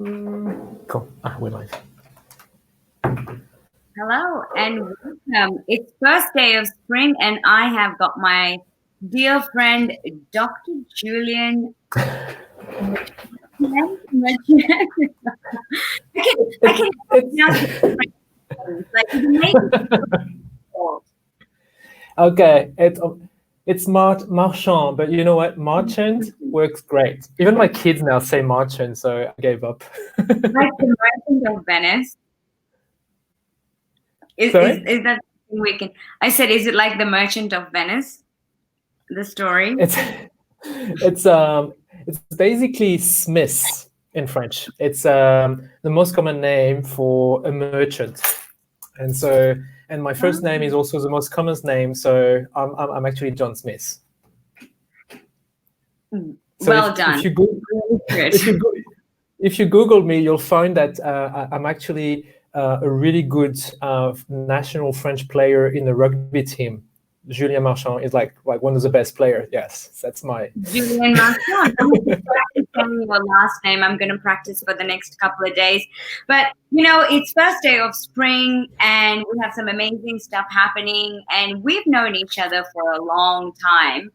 Cool. We're live. Hello and welcome. It's first day of spring and I have got my dear friend, Dr. Julian. I can pronounce it like Okay, it's Marchand, but you know what? Marchand works great. Even my kids now say Marchand, so I gave up. Like the Merchant of Venice. Is that something we can? I said, is it like the Merchant of Venice? The story. It's basically Smith in French. It's the most common name for a merchant, and my first name is also the most common name. So I'm actually John Smith. So well done. If you Google me, you'll find that I'm actually a really good national French player in the rugby team. Julien Marchand is like one of the best players. Yes, that's my Julien Marchand. I'm telling you your last name. I'm going to practice for the next couple of days. But you know, it's first day of spring, and we have some amazing stuff happening. And we've known each other for a long time.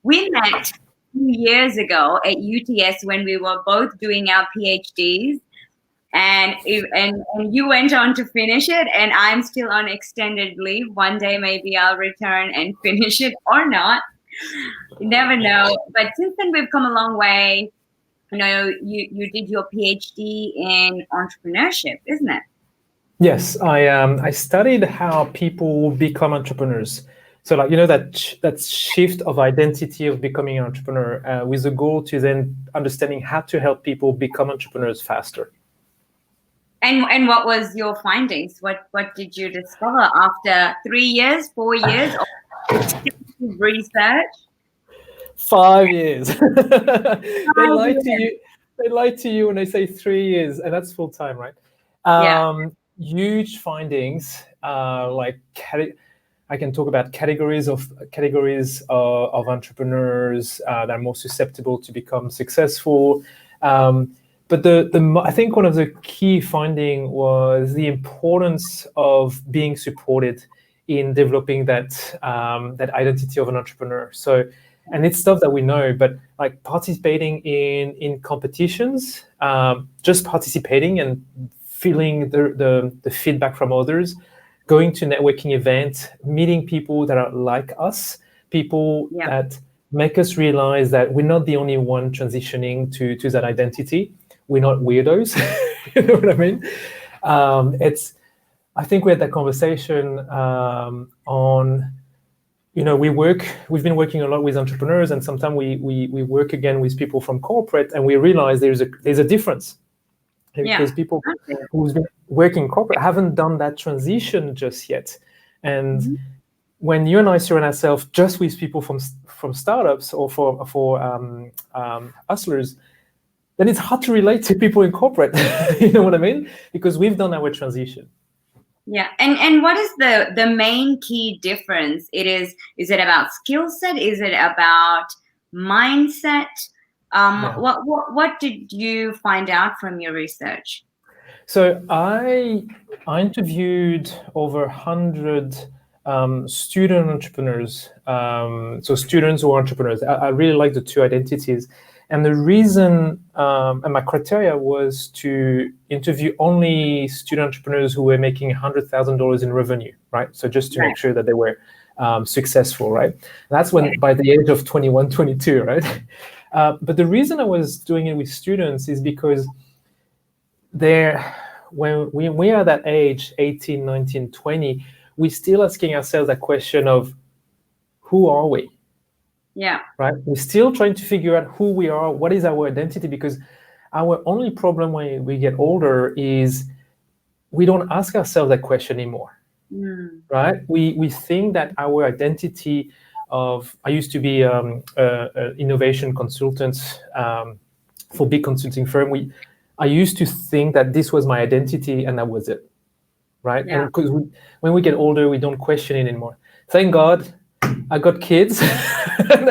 We met 2 years ago at UTS when we were both doing our PhDs. And you went on to finish it, and I'm still on extended leave. One day maybe I'll return and finish it or not. You never know. But since then we've come a long way. You know, you did your PhD in entrepreneurship, isn't it? Yes, I studied how people become entrepreneurs. So like, you know, that shift of identity of becoming an entrepreneur with the goal to then understanding how to help people become entrepreneurs faster. And what was your findings? What did you discover after 3 years, 4 years of research? 5 years. They lie to you when they say 3 years, and that's full time, right? Huge findings, like I can talk about categories of entrepreneurs that are more susceptible to become successful. But I think one of the key finding was the importance of being supported in developing that identity of an entrepreneur. So, and it's stuff that we know, but like participating in competitions, just participating and feeling the feedback from others, going to networking events, meeting people that are like us, people that make us realize that we're not the only one transitioning to that identity. We're not weirdos. You know what I mean? I think we had that conversation on, you know, we've been working a lot with entrepreneurs, and sometimes we work again with people from corporate, and we realize there's a difference. Because people who's been working corporate haven't done that transition just yet. And when you and I surround ourselves just with people from startups or for hustlers, then it's hard to relate to people in corporate. You know what I mean? Because we've done our transition. Yeah, and what is the main key difference? Is it about skill set? Is it about mindset? What did you find out from your research? So I interviewed over 100 student entrepreneurs. So students who are entrepreneurs. I really like the two identities. And the reason and my criteria was to interview only student entrepreneurs who were making $100,000 in revenue, right? So just to make sure that they were successful, right? That's when by the age of 21, 22, right? But the reason I was doing it with students is because when we are that age, 18, 19, 20, we're still asking ourselves that question of who are we? Yeah. Right. We're still trying to figure out who we are, what is our identity, because our only problem when we get older is we don't ask ourselves that question anymore. Right. We think that our identity I used to be an innovation consultant for big consulting firm. I used to think that this was my identity and that was it. Right. Yeah. And because when we get older, we don't question it anymore. Thank God I got kids and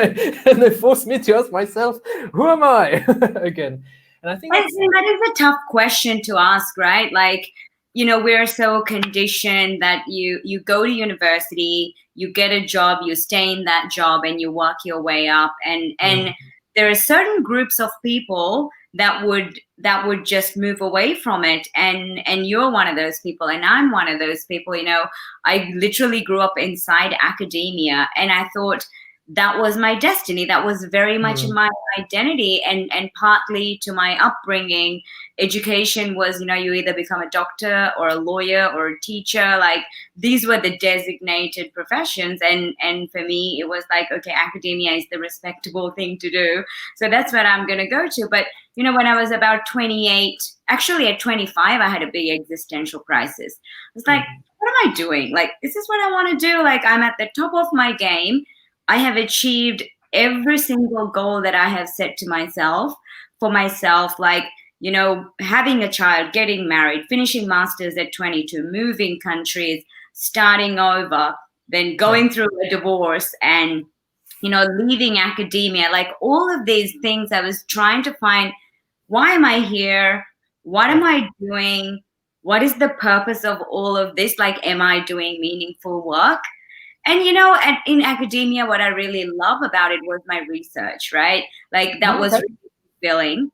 they forced me to ask myself, who am I? Again. And I think that is a tough question to ask, right? Like, we're so conditioned that you go to university, you get a job, you stay in that job, and you work your way up. And there are certain groups of people that would just move away from it. And you're one of those people, and I'm one of those people. I literally grew up inside academia, and I thought that was my destiny. That was very much in my identity, and partly to my upbringing. Education was, you either become a doctor or a lawyer or a teacher. Like, these were the designated professions, and for me it was like, okay, academia is the respectable thing to do, so that's what I'm going to go to. But when I was about 28, actually at 25, I had a big existential crisis. I was like, what am I doing? Like, is this what I want to do? Like, I'm at the top of my game. I have achieved every single goal that I have set to myself for myself, like, having a child, getting married, finishing masters at 22, moving countries, starting over, then going through a divorce, and, leaving academia. Like, all of these things, I was trying to find, why am I here? What am I doing? What is the purpose of all of this? Like, am I doing meaningful work? And, in academia, what I really love about it was my research, right? Like, that was really fulfilling.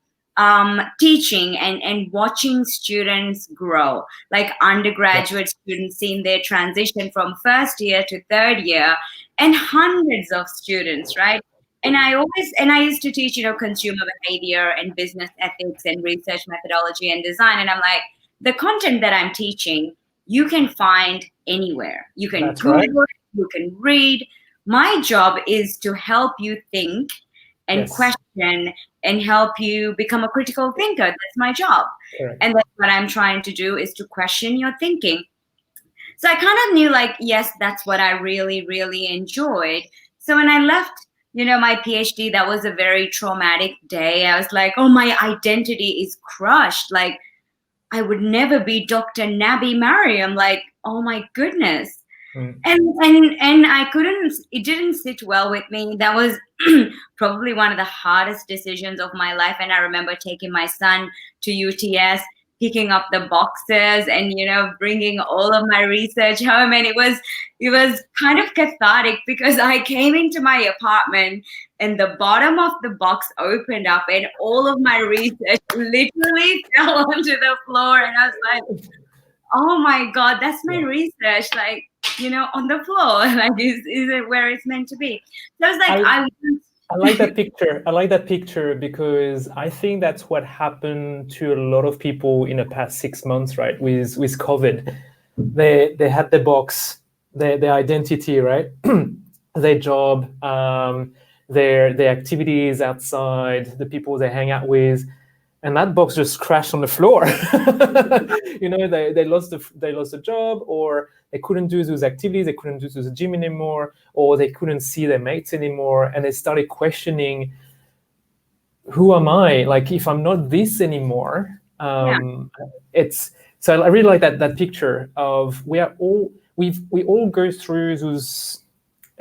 Teaching and watching students grow, like undergraduate students seeing their transition from first year to third year, and hundreds of students, right? And I used to teach, consumer behavior and business ethics and research methodology and design. And I'm like, the content that I'm teaching, you can find anywhere. You can Google it, you can read. My job is to help you think and question and help you become a critical thinker. That's my job. And that's what I'm trying to do, is to question your thinking. So I kind of knew, like, yes, that's what I really, really enjoyed. So when I left, my PhD, that was a very traumatic day. I was like, oh, my identity is crushed. Like, I would never be Dr. Nabi Mariam. Like, oh my goodness. And I couldn't, it didn't sit well with me. That was probably one of the hardest decisions of my life. And I remember taking my son to UTS, picking up the boxes and, bringing all of my research home. And it was kind of cathartic, because I came into my apartment and the bottom of the box opened up and all of my research literally fell onto the floor. And I was like, oh my God, that's my research. Like, on the floor, like, is it where it's meant to be? So I was like, I like that picture. I like that picture because I think that's what happened to a lot of people in the past 6 months, right? With COVID, they had the box, their identity, right? Their job, their activities outside, the people they hang out with. And that box just crashed on the floor. They lost the job, or they couldn't do those activities, they couldn't do the gym anymore, or they couldn't see their mates anymore, and they started questioning, who am I? Like, if I'm not this anymore, it's so I really like that picture of we all go through those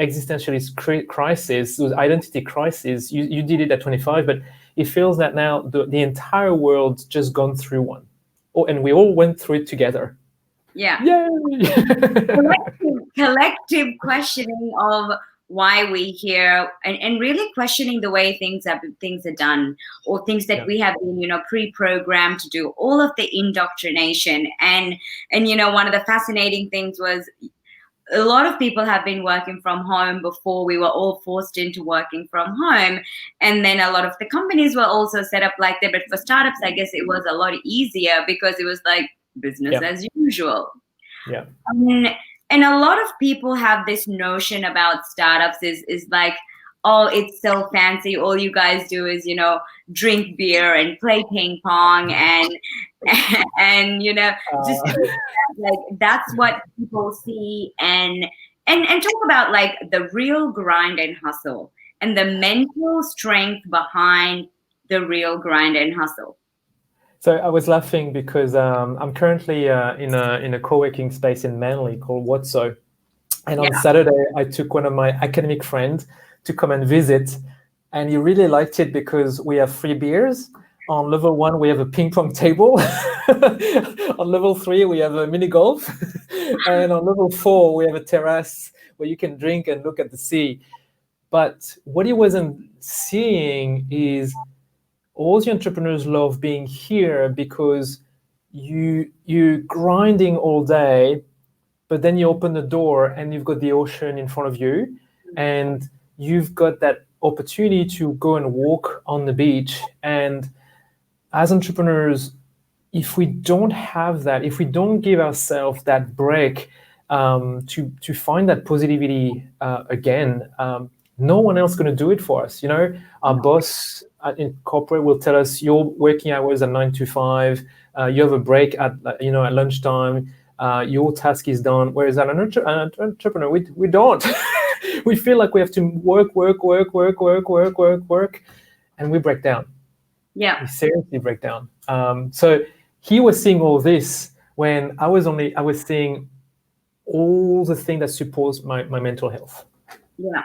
existentialist crises, those identity crises. You did it at 25, but it feels that now the entire world's just gone through one. Oh, and we all went through it together. Yeah. Yay! collective questioning of why we're here, and really questioning the way things are done, or things that we have been, pre-programmed to do, all of the indoctrination. And one of the fascinating things was, a lot of people have been working from home before we were all forced into working from home. And then a lot of the companies were also set up like that. But for startups, I guess it was a lot easier, because it was like business as usual. Yeah. And a lot of people have this notion about startups is like, oh, it's so fancy. All you guys do is, drink beer and play ping pong and just like, that's what people see, and talk about like the real grind and hustle and the mental strength behind the real grind and hustle. So I was laughing because I'm currently in a co-working space in Manly called Whatso, and on Saturday I took one of my academic friends to come and visit, and he really liked it because we have free beers. On level 1, we have a ping pong table. On level 3, we have a mini golf. And on level 4, we have a terrace where you can drink and look at the sea. But what he wasn't seeing is all the entrepreneurs love being here because you're grinding all day, but then you open the door and you've got the ocean in front of you, and you've got that opportunity to go and walk on the beach. And as entrepreneurs, if we don't have that, if we don't give ourselves that break to find that positivity again, no one else is going to do it for us. Our boss in corporate will tell us your working hours are 9 to 5. You have a break at lunchtime. Your task is done. Whereas an entrepreneur, we don't. We feel like we have to work, and we break down. Yeah, we seriously break down. So he was seeing all this when I was seeing all the things that supports my mental health. Yeah.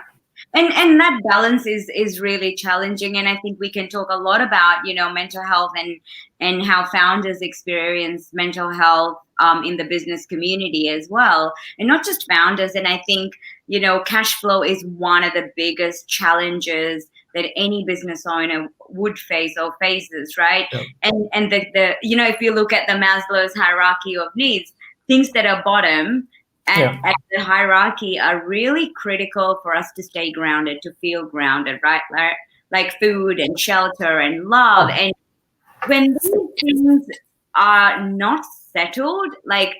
And that balance is really challenging. And I think we can talk a lot about, mental health and how founders experience mental health in the business community as well. And not just founders. And I think, cash flow is one of the biggest challenges that any business owner would face or faces, right? Yeah. And the if you look at the Maslow's hierarchy of needs, things that are bottom at the hierarchy are really critical for us to stay grounded, to feel grounded, right? Like food and shelter and love. And when these things are not settled, like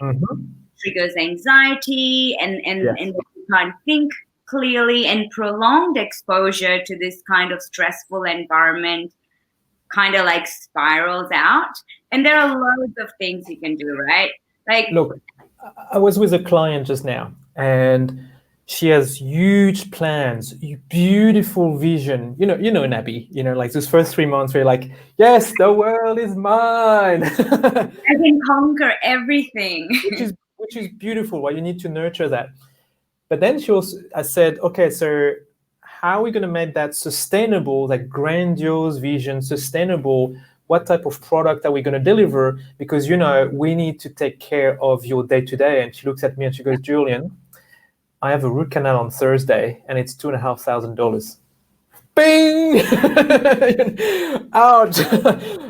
triggers anxiety and you can't think clearly, and prolonged exposure to this kind of stressful environment kind of like spirals out. And there are loads of things you can do, right? Like, look, I was with a client just now, and she has huge plans, beautiful vision. You know, Nabi, like those first 3 months where you're like, yes, the world is mine. I can conquer everything. which is beautiful. Well, you need to nurture that. But then I said, okay, so how are we going to make that sustainable, that grandiose vision sustainable? What type of product are we going to deliver? Because, we need to take care of your day-to-day. And she looks at me and she goes, Julian, I have a root canal on Thursday and it's $2,500. Bing! Ouch!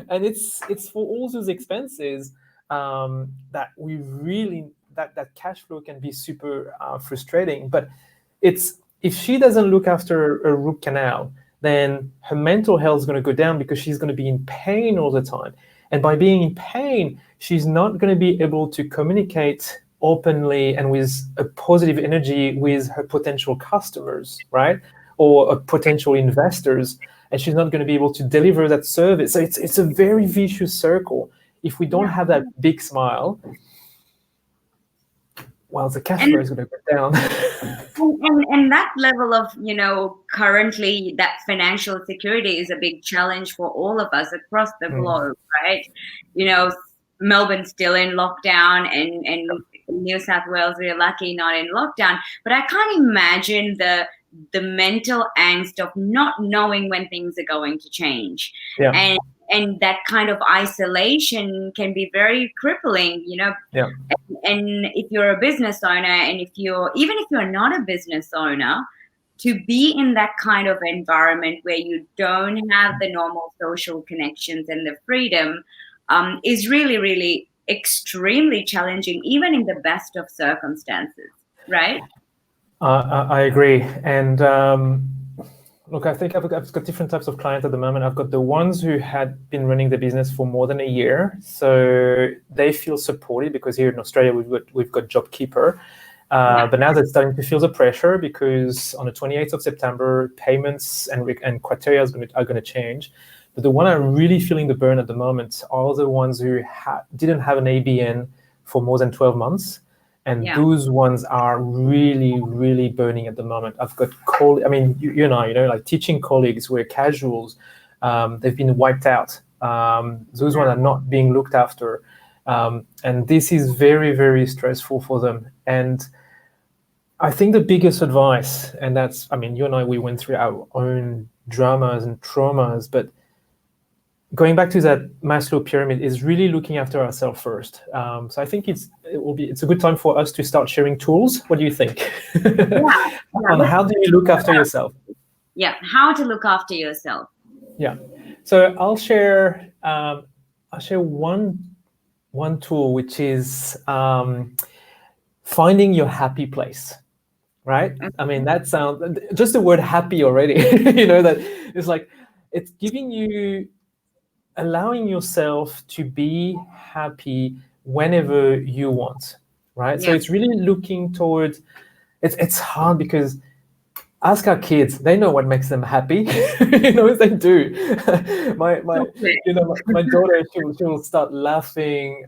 And it's for all those expenses that we really, that cash flow can be super frustrating. But if she doesn't look after a root canal, then her mental health is going to go down because she's going to be in pain all the time. And by being in pain, she's not going to be able to communicate openly and with a positive energy with her potential customers, right? Or potential investors. And she's not going to be able to deliver that service. So it's a very vicious circle. If we don't have that big smile, well, the cash flow is going to go down. and that level of, currently that financial security is a big challenge for all of us across the globe, right? Melbourne's still in lockdown, and New South Wales, we're lucky not in lockdown. But I can't imagine the mental angst of not knowing when things are going to change. Yeah. And that kind of isolation can be very crippling, Yeah. And if you're a business owner, and even if you're not a business owner, to be in that kind of environment where you don't have the normal social connections and the freedom is really, really extremely challenging, even in the best of circumstances, right? I agree. And look, I think I've got different types of clients at the moment. I've got the ones who had been running the business for more than a year. So they feel supported because here in Australia, we've got JobKeeper. But now they're starting to feel the pressure because on the 28th of September, payments and criteria are going to change. But the one I'm really feeling the burn at the moment are the ones who didn't have an ABN for more than 12 months. And those ones are really, really burning at the moment. I've got like teaching colleagues who are casuals, they've been wiped out. Those ones are not being looked after. And this is very, very stressful for them. And I think the biggest advice, and that's, you and I, we went through our own dramas and traumas, but going back to that Maslow pyramid is really looking after ourselves first. So I think it's a good time for us to start sharing tools. What do you think? On how do you look after yourself? Yeah, how to look after yourself. Yeah. So I'll share one tool, which is finding your happy place. Right? I mean, that sounds, just the word happy already, that it's like, it's giving you, allowing yourself to be happy whenever you want, right? Yeah. So it's really looking towards, it's hard because ask our kids, they know what makes them happy. They do. my daughter, she will start laughing.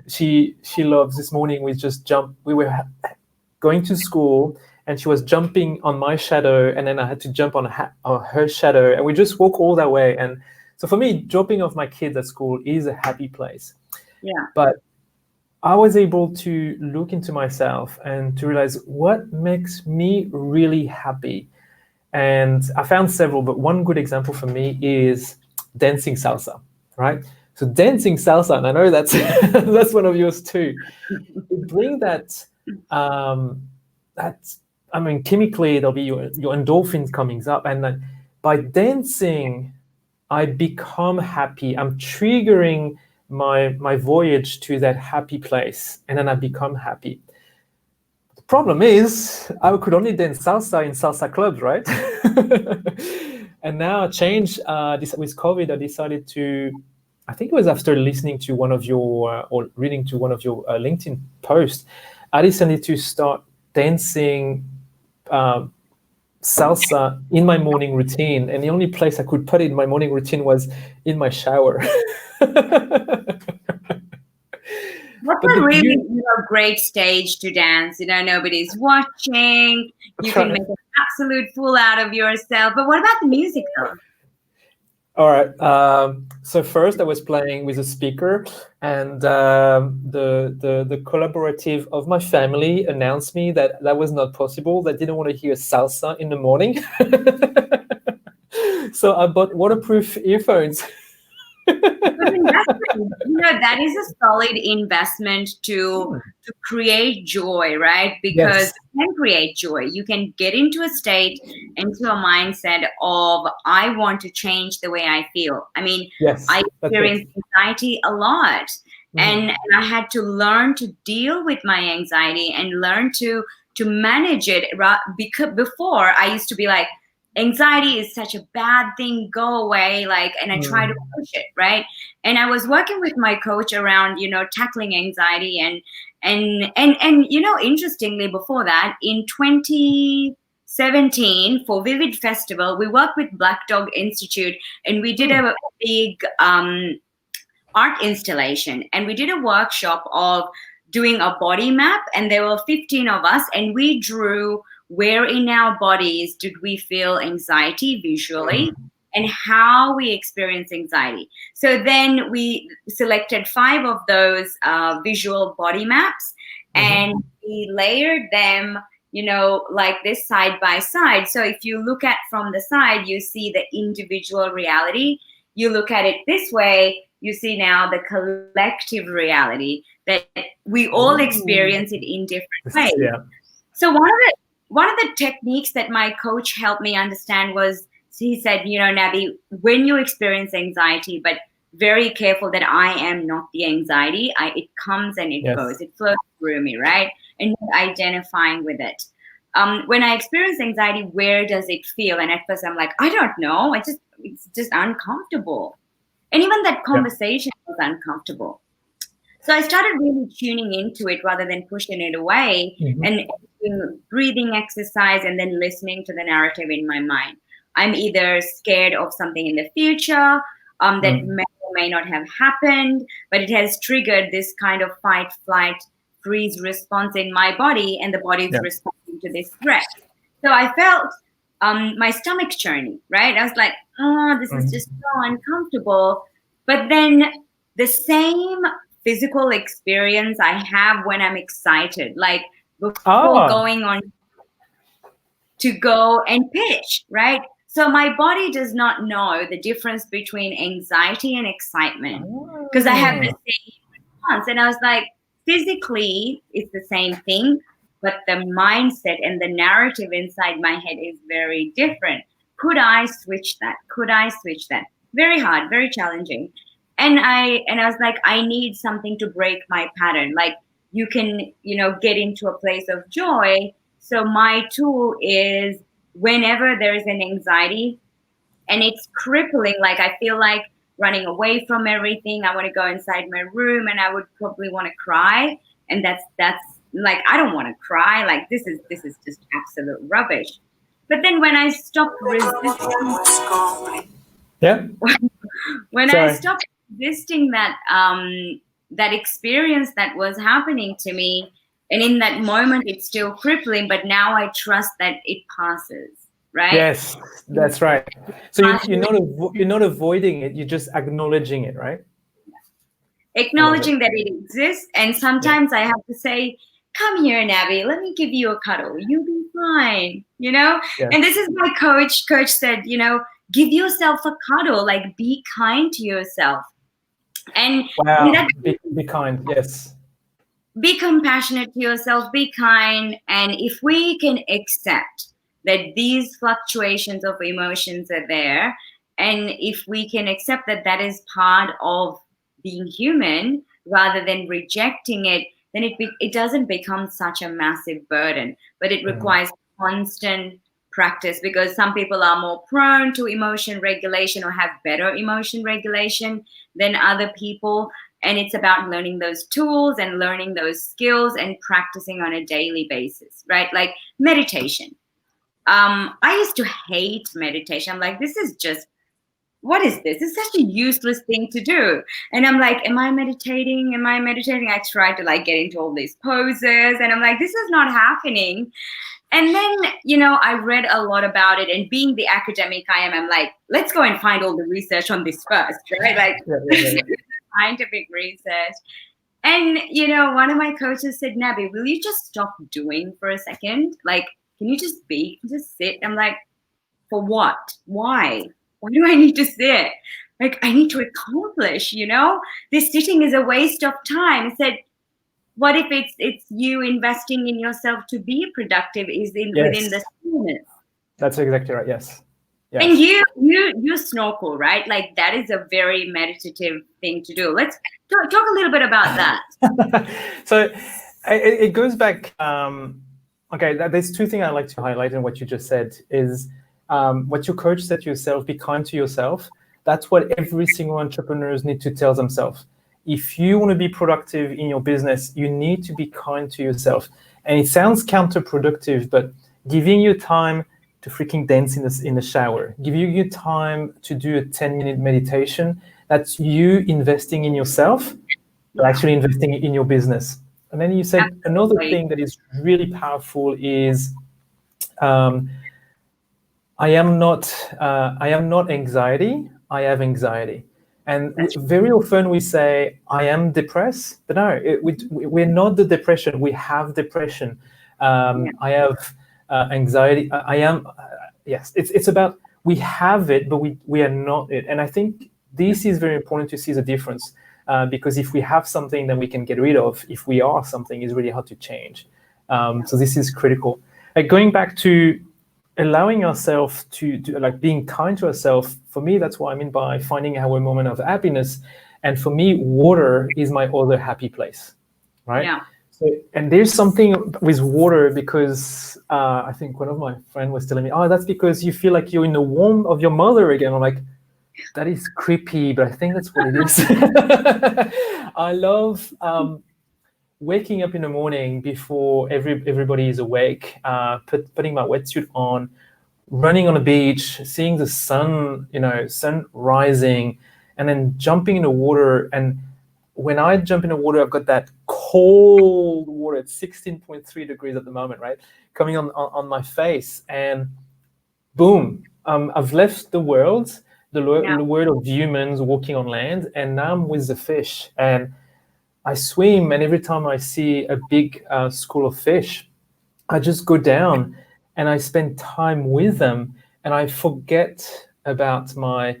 She loves, this morning we were going to school and she was jumping on my shadow and then I had to jump on her shadow and we just walk all that way. And so for me, dropping off my kids at school is a happy place. Yeah. But I was able to look into myself and to realize what makes me really happy. And I found several, but one good example for me is dancing salsa, right? So dancing salsa, and I know that's that's one of yours too. It brings that, chemically there'll be your endorphins coming up, and then by dancing, I become happy. I'm triggering my voyage to that happy place, and then I become happy. The problem is I could only dance salsa in salsa clubs, right? And now I changed with COVID. I decided to, I think it was after listening to one of your or reading to one of your LinkedIn posts, I decided to start dancing salsa in my morning routine, and the only place I could put it in my morning routine was in my shower. That's a really great stage to dance. Nobody's watching. You can make an absolute fool out of yourself. But what about the music, though? All right. So first, I was playing with a speaker, and the collaborative of my family announced me that was not possible. They didn't want to hear salsa in the morning, so I bought waterproof earphones. That is a solid investment to create joy, right? Because you can create joy. You can get into a state, into a mindset of, I want to change the way I feel. I mean, I experience anxiety a lot. And I had to learn to deal with my anxiety and learn to manage it. Because before I used to be like, anxiety is such a bad thing, go away, and I try to push it, right? And I was working with my coach around, tackling anxiety and interestingly, before that, in 2017 for Vivid Festival, we worked with Black Dog Institute and we did a big art installation, and we did a workshop of doing a body map, and there were 15 of us, and we drew where in our bodies did we feel anxiety visually and how we experience anxiety. So then we selected 5 of those visual body maps, and we layered them, like this side by side. So if you look at from the side, you see the individual reality. You look at it this way, you see now the collective reality that we all experience it in different ways. Yeah. So one of the techniques that my coach helped me understand was, he said, Nabi, when you experience anxiety, but very careful that I am not the anxiety. It comes and it goes. It flows through me, right? And identifying with it. When I experience anxiety, where does it feel? And at first I'm like, I don't know. It's just uncomfortable. And even that conversation was uncomfortable. So I started really tuning into it rather than pushing it away and doing breathing exercise and then listening to the narrative in my mind. I'm either scared of something in the future that may or may not have happened, but it has triggered this kind of fight, flight, freeze response in my body, and the body is responding to this threat. So I felt my stomach churning, right? I was like, oh, this is just so uncomfortable. But then the same physical experience I have when I'm excited, like before going on to go and pitch, right? So my body does not know the difference between anxiety and excitement because I have the same response. And I was like, physically, it's the same thing, but the mindset and the narrative inside my head is very different. Could I switch that? Could I switch that? Very hard, very challenging. And I was like, I need something to break my pattern. Like you can, get into a place of joy. So my tool is whenever there is an anxiety and it's crippling, like I feel like running away from everything, I want to go inside my room and I would probably want to cry. And that's like, I don't want to cry. Like this is just absolute rubbish. But then when I stop resisting, when I stopped resisting that that experience that was happening to me, and in that moment it's still crippling, but now I trust that it passes. Right? Yes, that's right. So you're not avoiding it; you're just acknowledging it, right? Acknowledging that it exists, and sometimes I have to say, "Come here, Nabi. Let me give you a cuddle. You'll be fine." Yeah. And this is my coach. Coach said, give yourself a cuddle. Like, be kind to yourself. And be kind. Yes. Be compassionate to yourself. Be kind, and if we can accept that these fluctuations of emotions are there, and if we can accept that that is part of being human rather than rejecting it, then it doesn't become such a massive burden. But it requires constant practice, because some people are more prone to emotion regulation or have better emotion regulation than other people. And it's about learning those tools and learning those skills and practicing on a daily basis, right? Like meditation. I used to hate meditation. I'm like, this is just, what is this? It's such a useless thing to do. And I'm like, am I meditating? Am I meditating? I tried to like get into all these poses and I'm like, this is not happening. And then, I read a lot about it, and being the academic I am, I'm like, let's go and find all the research on this first, right? Like scientific research. And, one of my coaches said, Nabi, will you just stop doing for a second? Like, can you just be, just sit? I'm like, for what? Why? Why do I need to sit? Like, I need to accomplish, this sitting is a waste of time. I said, what if it's you investing in yourself to be productive within the stillness? That's exactly right. Yes. And you snorkel, right? Like that is a very meditative thing to do. Let's talk a little bit about that. So it goes back. Okay, there's two things I'd like to highlight in what you just said is what your coach said to yourself, be kind to yourself. That's what every single entrepreneurs need to tell themselves. If you want to be productive in your business, you need to be kind to yourself. And it sounds counterproductive, but giving you time to freaking dance in the shower, giving you time to do a 10-minute meditation, that's you investing in yourself, but actually investing in your business. And then you said another thing that is really powerful is I am not anxiety, I have anxiety. And very often we say, I am depressed, but no, we're not the depression. We have depression. I have anxiety. I am, yes, it's about, we have it, but we are not it. And I think this is very important to see the difference because if we have something, then we can get rid of. If we are something, it's really hard to change. So this is critical. Going back to allowing ourselves to like being kind to ourselves, for me, that's what I mean by finding our moment of happiness. And for me, water is my other happy place, right? Yeah. So, and there's something with water because I think one of my friends was telling me, oh, that's because you feel like you're in the womb of your mother again. I'm like, that is creepy, but I think that's what it is. I love waking up in the morning before everybody is awake, putting my wetsuit on, running on the beach, seeing the sun, sun rising, and then jumping in the water. And when I jump in the water, I've got that cold water at 16.3 degrees at the moment, right? Coming on my face, and boom, I've left the world, the world of humans walking on land, and now I'm with the fish. And I swim, and every time I see a big school of fish, I just go down and I spend time with them. and I forget about my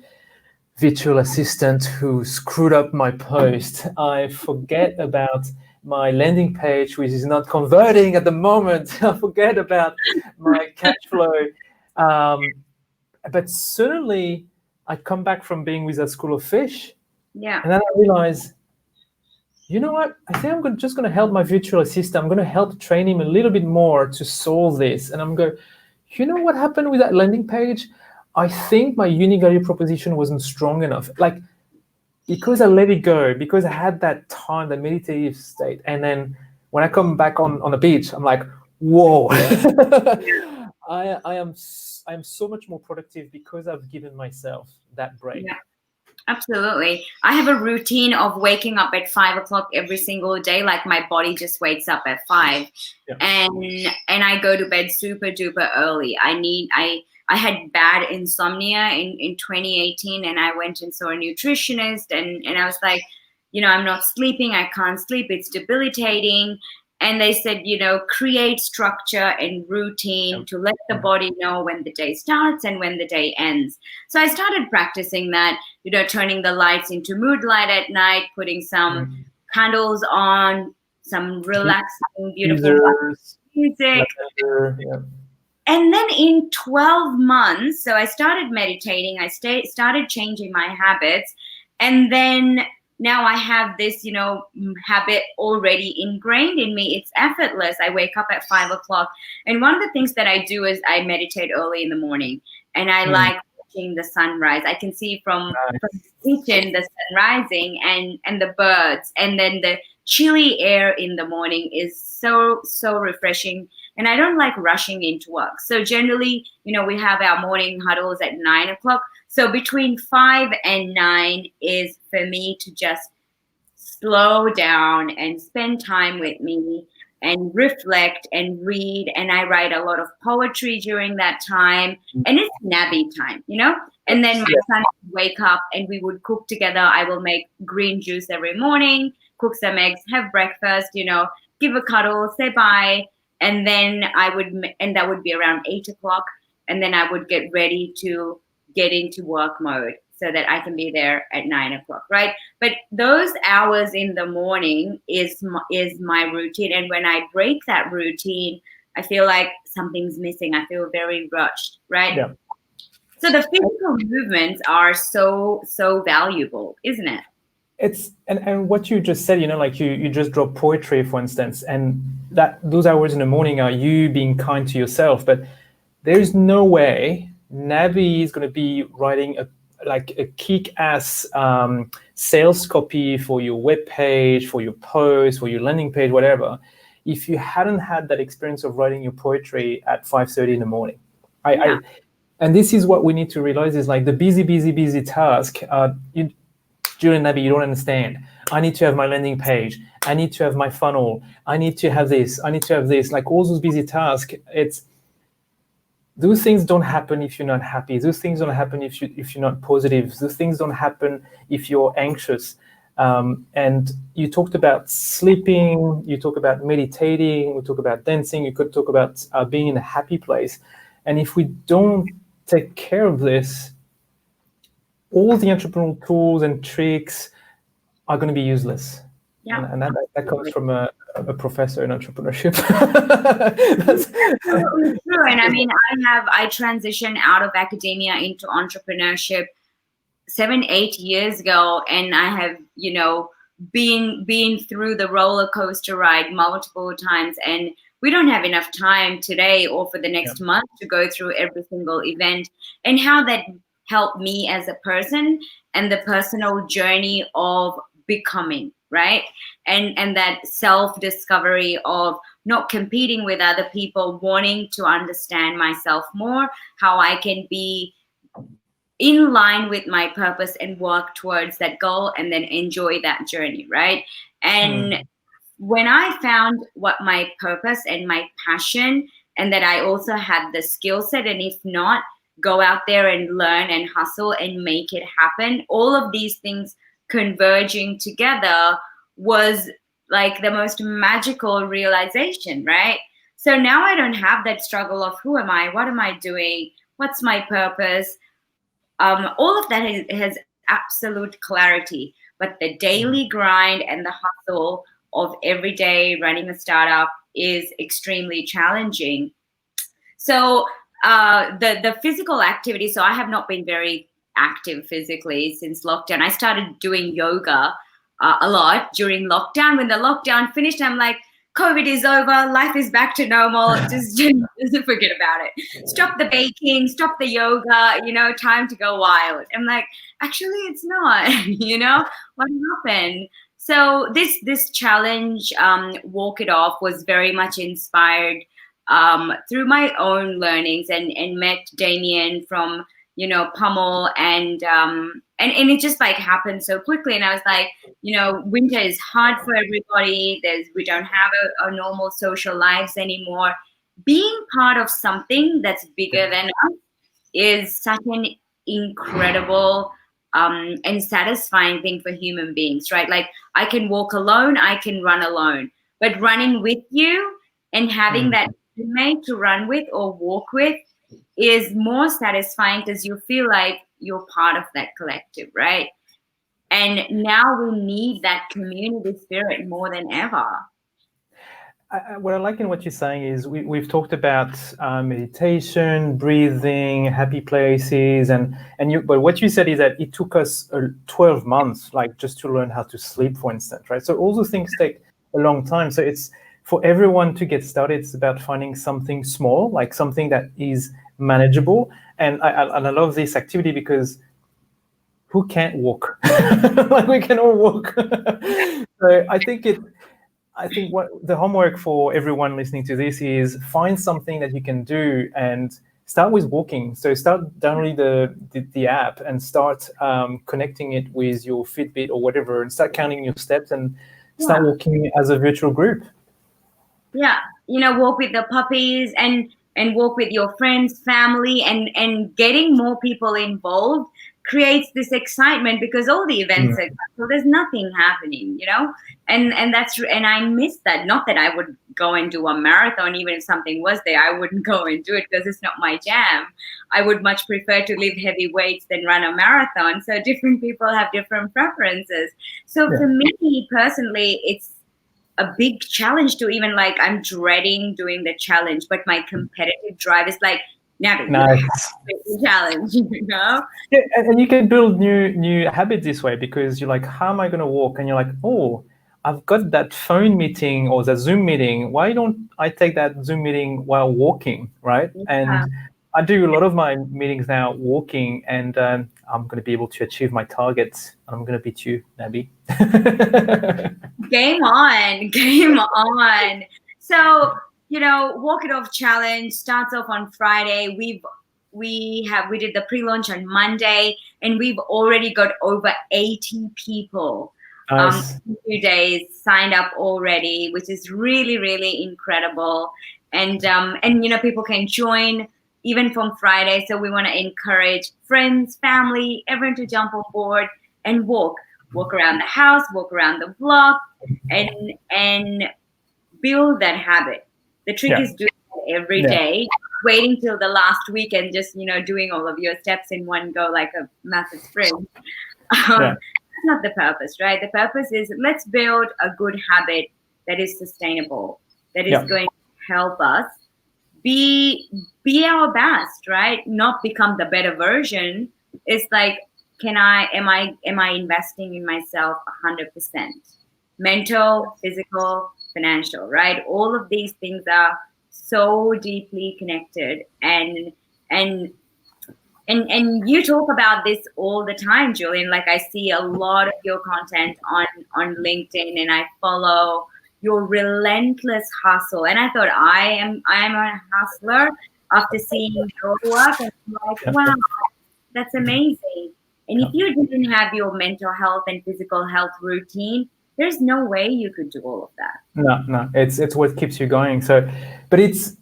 virtual assistant who screwed up my post. I forget about my landing page, which is not converting at the moment. I forget about my cash flow. But suddenly I come back from being with that school of fish. Yeah. And then I realize, you know what? I think I'm just going to help my virtual assistant. I'm going to help train him a little bit more to solve this. And I'm going, you know what happened with that landing page? I think my unique value proposition wasn't strong enough. Like, because I let it go, because I had that time, that meditative state. And then when I come back on the beach, I'm like, whoa, I am so much more productive because I've given myself that break. Yeah. Absolutely. I have a routine of waking up at 5 o'clock every single day. Like my body just wakes up at 5, Yeah. and I go to bed super duper early. I had bad insomnia in 2018, and I went and saw a nutritionist, and I was like, I'm not sleeping. I can't sleep. It's debilitating. And they said, create structure and routine to let the body know when the day starts and when the day ends. So I started practicing that, turning the lights into mood light at night, putting some candles on, some relaxing, beautiful music. And then in 12 months, so I started meditating, I started changing my habits, and then now I have this, habit already ingrained in me. It's effortless. I wake up at 5 o'clock. And one of the things that I do is I meditate early in the morning, and I like watching the sunrise. I can see from the kitchen, the sun rising and the birds. And then the chilly air in the morning is so, so refreshing. And I don't like rushing into work. So generally, we have our morning huddles at 9 o'clock. So between 5 and 9 is for me to just slow down and spend time with me and reflect and read. And I write a lot of poetry during that time. And it's nabby time, And then my son would wake up and we would cook together. I will make green juice every morning, cook some eggs, have breakfast, give a cuddle, say bye. And then that would be around 8 o'clock. And then I would get ready to get into work mode so that I can be there at 9 o'clock, right? But those hours in the morning is my routine. And when I break that routine, I feel like something's missing. I feel very rushed, right? Yeah. So the physical movements are so, so valuable, isn't it? It's and what you just said, like you just drop poetry, for instance, and that those hours in the morning are you being kind to yourself. But there's no way Navi is going to be writing a kick-ass sales copy for your webpage, for your post, for your landing page, whatever, if you hadn't had that experience of writing your poetry at 5:30 in the morning. And this is what we need to realize is like the busy task. During Navi, you don't understand. I need to have my landing page. I need to have my funnel. I need to have this. I need to have this. Like all those busy tasks, those things don't happen if you're not happy. Those things don't happen if you're not positive. Those things don't happen if you're anxious. And you talked about sleeping. You talk about meditating. We talk about dancing. You could talk about being in a happy place. And if we don't take care of this, all the entrepreneurial tools and tricks are going to be useless. Yeah. And that comes from a professor in entrepreneurship. That's totally true. And I mean, I transitioned out of academia into entrepreneurship 7-8 years ago, and I have, been through the roller coaster ride multiple times, and we don't have enough time today or for the next month to go through every single event and how that helped me as a person and the personal journey of becoming, right? And that self-discovery of not competing with other people, wanting to understand myself more, how I can be in line with my purpose and work towards that goal and then enjoy that journey, right? And when I found what my purpose and my passion, and that I also had the skill set, and if not, go out there and learn and hustle and make it happen, all of these things converging together was like the most magical realization, right? So now I don't have that struggle of who am I, what am I doing, What's my purpose? All of that has absolute clarity, but the daily grind and the hustle of every day running a startup is extremely challenging. So the physical activity, so I have not been very active physically since lockdown. I started doing yoga a lot during lockdown. When the lockdown finished, I'm like, COVID is over, life is back to normal, just forget about it. Stop the baking, stop the yoga, time to go wild. I'm like, actually it's not, what happened? So this challenge, Walk It Off, was very much inspired through my own learnings, and met Damien from Pummel, and it just like happened so quickly. And I was like, winter is hard for everybody. We don't have a normal social lives anymore. Being part of something that's bigger than us is such an incredible and satisfying thing for human beings, right? Like, I can walk alone, I can run alone, but running with you and having that teammate to run with or walk with is more satisfying, because you feel like you're part of that collective, right? And now we need that community spirit more than ever. What I like in what you're saying is we've talked about meditation, breathing, happy places, but what you said is that it took us 12 months, like, just to learn how to sleep, for instance, right? So all those things take a long time. So it's for everyone to get started. It's about finding something small, like something that is manageable. And I love this activity because who can't walk? Like, we can all walk. So I think what the homework for everyone listening to this is find something that you can do and start with walking. So start downloading the app and start connecting it with your Fitbit or whatever, and start counting your steps and start walking as a virtual group. Yeah, walk with the puppies and walk with your friends, family, and getting more people involved creates this excitement, because all the events are, so there's nothing happening, and I miss that. Not that I would go and do a marathon, even if something was there, I wouldn't go and do it because it's not my jam. I would much prefer to lift heavy weights than run a marathon. So different people have different preferences. So for me personally, it's a big challenge to even, like, I'm dreading doing the challenge, but my competitive drive is like, nice. Challenge, Yeah, and you can build new habits this way, because you're like, how am I going to walk? And you're like, oh, I've got that phone meeting or the Zoom meeting. Why don't I take that Zoom meeting while walking, right? Yeah. And I do a lot of my meetings now walking, and I'm going to be able to achieve my targets. I'm going to beat you, Nabi. Game on. So, Walk It Off challenge starts off on Friday. We did the pre-launch on Monday, and we've already got over 80 people nice. 2 days signed up already, which is really, really incredible. And people can join even from Friday. So we want to encourage friends, family, everyone to jump on board and walk around the house, walk around the block, and build that habit. The trick is doing it every day, waiting till the last week and just, doing all of your steps in one go like a massive sprint. That's not the purpose, right? The purpose is, let's build a good habit that is sustainable, that is going to help us be our best, right? Not become the better version. It's like, am I investing in myself 100%? Mental, physical, financial, right? All of these things are so deeply connected, and you talk about this all the time, Julian. Like, I see a lot of your content on LinkedIn, and I follow your relentless hustle. And I thought, I am a hustler after seeing your work, and I'm like, wow, that's amazing. And if you didn't have your mental health and physical health routine, there's no way you could do all of that. No, it's what keeps you going. So, but it's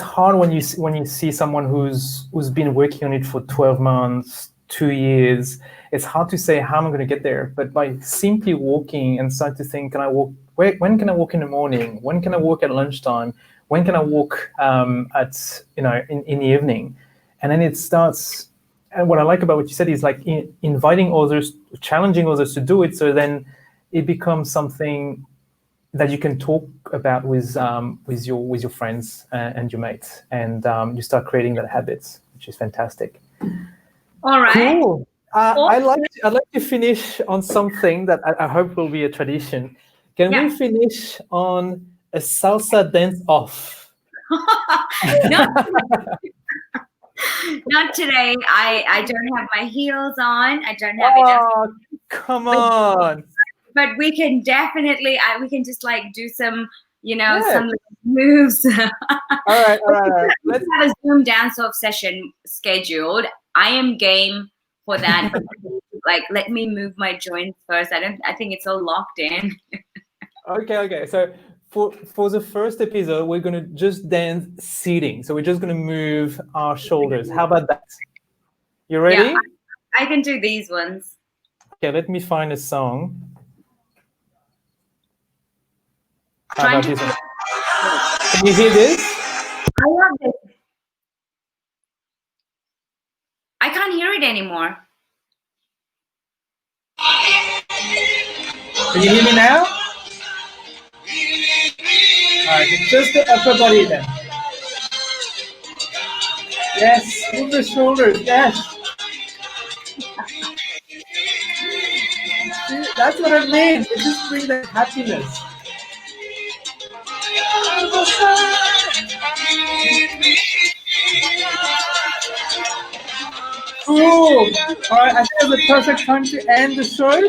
hard when you see someone who's been working on it for 12 months, 2 years. It's hard to say, how am I going to get there? But by simply walking and start to think, can I walk? When can I walk in the morning? When can I walk at lunchtime? When can I walk in the evening? And then it starts. And what I like about what you said is like inviting others, challenging others to do it. So then it becomes something that you can talk about with your friends and your mates, and you start creating that habit, which is fantastic. All right. Cool. I'd like to finish on something that I hope will be a tradition. Can we finish on a salsa dance off? Not today. I don't have my heels on. I don't have enough. Come on. But we can definitely, we can just like do some, some moves. All right. Let's have a Zoom dance-off session scheduled. I am game for that. But like, let me move my joints first. I think it's all locked in. Okay. So for the first episode, we're gonna just dance seating. So we're just gonna move our shoulders. How about that? You ready? Yeah, I can do these ones. Okay, let me find a song. How about this one? Can you hear this? I love this. I can't hear it anymore. Can you hear me now? All right, just the upper body then. Yes, move the shoulders. Yes. See, that's what I mean. It just brings that happiness. Cool. All right, I think it's the perfect time to end the show.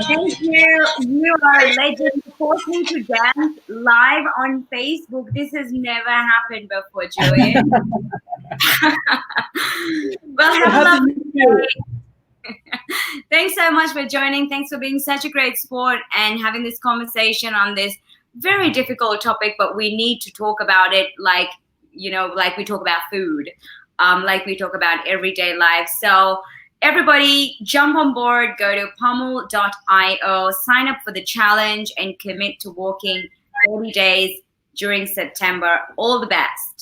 Thank you. You are a legend. Force me to dance live on Facebook. This has never happened before, Julian. Well, have a lovely day. Thanks so much for joining. Thanks for being such a great sport and having this conversation on this very difficult topic, but we need to talk about it like we talk about food, like we talk about everyday life. So everybody jump on board, go to pommel.io, sign up for the challenge and commit to walking 30 days during September. All the best.